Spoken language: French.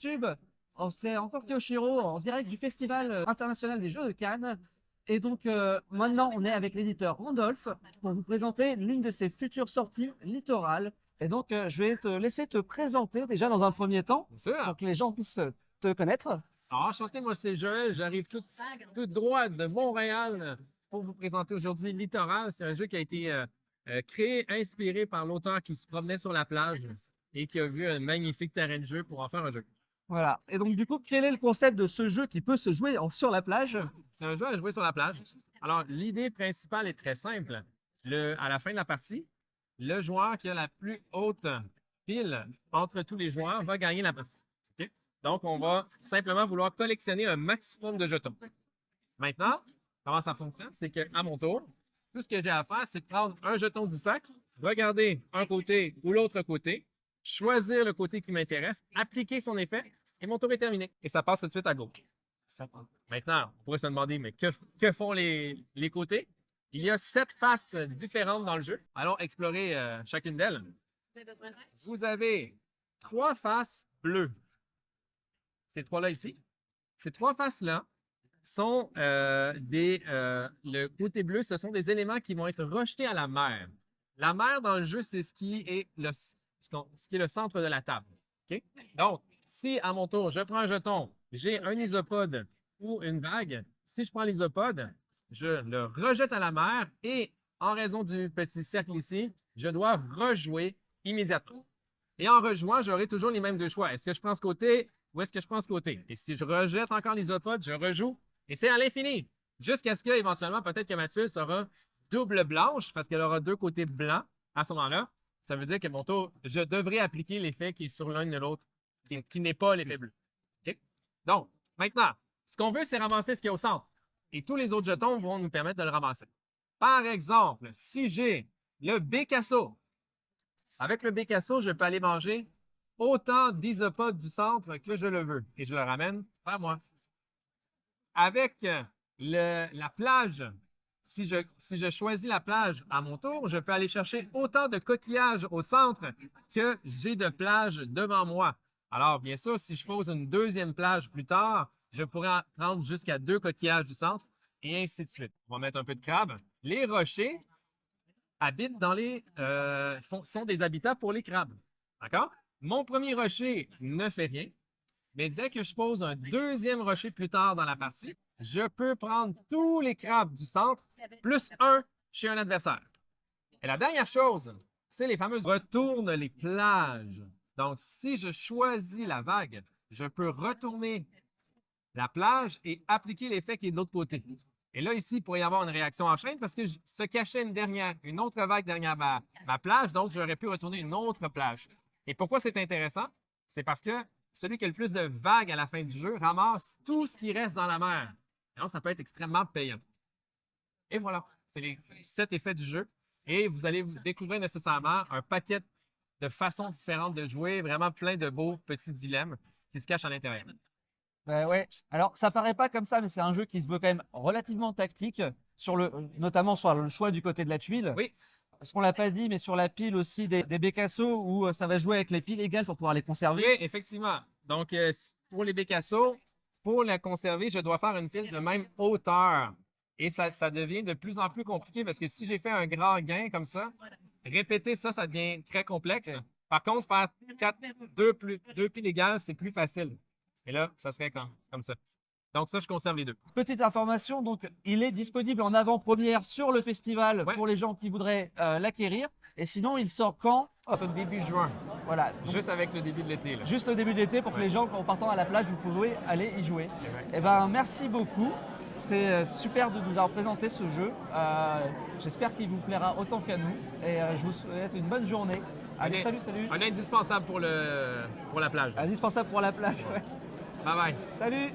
YouTube. C'est encore Kyoshiro en direct du Festival international des Jeux de Cannes. Et donc maintenant, on est avec l'éditeur Randolph pour vous présenter l'une de ses futures sorties littorales. Et donc, je vais te laisser te présenter déjà dans un premier temps Bien sûr. pour que les gens puissent te connaître. Alors, enchanté, moi c'est Joël. J'arrive tout droit de Montréal pour vous présenter aujourd'hui Littoral. C'est un jeu qui a été créé, inspiré par l'auteur qui se promenait sur la plage et qui a vu un magnifique terrain de jeu pour en faire un jeu. Voilà. Et donc, du coup, quel est le concept de ce jeu qui peut se jouer sur la plage? C'est un jeu à jouer sur la plage. Alors, l'idée principale est très simple. À la fin de la partie, le joueur qui a la plus haute pile entre tous les joueurs va gagner la partie. OK? Donc, on va simplement vouloir collectionner un maximum de jetons. Maintenant, comment ça fonctionne? C'est qu'à mon tour, tout ce que j'ai à faire, c'est de prendre un jeton du sac, regarder un côté ou l'autre côté, choisir le côté qui m'intéresse, appliquer son effet, et mon tour est terminé. Et ça passe tout de suite à gauche. Maintenant, on pourrait se demander, mais que font les côtés? Il y a 7 faces différentes dans le jeu. Allons explorer chacune d'elles. Vous avez 3 faces bleues. Ces 3-là ici. Ces 3 faces-là sont le côté bleu, ce sont des éléments qui vont être rejetés à la mer. La mer dans le jeu, c'est ce qui est le centre de la table. OK? Donc, si à mon tour, je prends un jeton, j'ai un isopode ou une vague, si je prends l'isopode, je le rejette à la mer et en raison du petit cercle ici, je dois rejouer immédiatement. Et en rejouant, j'aurai toujours les mêmes 2 choix. Est-ce que je prends ce côté ou est-ce que je prends ce côté? Et si je rejette encore l'isopode, je rejoue. Et c'est à l'infini. Jusqu'à ce qu'éventuellement, peut-être que ma tuile sera double blanche parce qu'elle aura 2 côtés blancs à ce moment-là. Ça veut dire que mon tour, je devrais appliquer l'effet qui est sur l'un de l'autre, qui n'est pas l'effet bleu. OK? Donc, maintenant, ce qu'on veut, c'est ramasser ce qu'il y a au centre. Et tous les autres jetons vont nous permettre de le ramasser. Par exemple, si j'ai le Bécasso, avec le Bécasso, je peux aller manger autant d'isopodes du centre que je le veux. Et je le ramène vers moi. Avec la plage, si je choisis la plage à mon tour, je peux aller chercher autant de coquillages au centre que j'ai de plage devant moi. Alors, bien sûr, si je pose une deuxième plage plus tard, je pourrais en prendre jusqu'à 2 coquillages du centre et ainsi de suite. On va mettre un peu de crabe. Les rochers habitent sont des habitats pour les crabes. D'accord? Mon premier rocher ne fait rien, mais dès que je pose un deuxième rocher plus tard dans la partie, je peux prendre tous les crabes du centre, plus 1 chez un adversaire. Et la dernière chose, c'est les fameuses retourne les plages. Donc, si je choisis la vague, je peux retourner la plage et appliquer l'effet qui est de l'autre côté. Et là, ici, il pourrait y avoir une réaction en chaîne parce que se cachait une autre vague derrière ma plage, donc j'aurais pu retourner une autre plage. Et pourquoi c'est intéressant? C'est parce que celui qui a le plus de vagues à la fin du jeu ramasse tout ce qui reste dans la mer. Et donc, ça peut être extrêmement payant. Et voilà, c'est les 7 effets du jeu. Et vous allez découvrir nécessairement un paquet de façons différentes de jouer, vraiment plein de beaux petits dilemmes qui se cachent à l'intérieur. Ben ouais. Alors, ça paraît pas comme ça, mais c'est un jeu qui se veut quand même relativement tactique, notamment sur le choix du côté de la tuile. Oui, Parce qu'on l'a pas dit, mais sur la pile aussi des Bécassos où ça va jouer avec les piles égales pour pouvoir les conserver. oui, effectivement. Donc, pour les Bécassos, pour la conserver, je dois faire une file de même hauteur. Et ça devient de plus en plus compliqué parce que si j'ai fait un grand gain comme ça, répéter ça, ça devient très complexe. Par contre, faire 2 piles égales, c'est plus facile. Et là, ça serait comme ça. Donc ça, je conserve les 2. Petite information, donc il est disponible en avant-première sur le festival Ouais. pour les gens qui voudraient l'acquérir. Et sinon, il sort quand? C'est début juin, Voilà, donc, juste avec le début de l'été. Là. juste le début d'été pour que les gens, en partant à la plage, vous pouvez aller y jouer. Eh ben, merci beaucoup. C'est super de nous avoir présenté ce jeu. J'espère qu'il vous plaira autant qu'à nous. Et je vous souhaite une bonne journée. Allez, salut. Un indispensable pour la plage. Indispensable pour la plage. Ouais. Bye bye. Salut.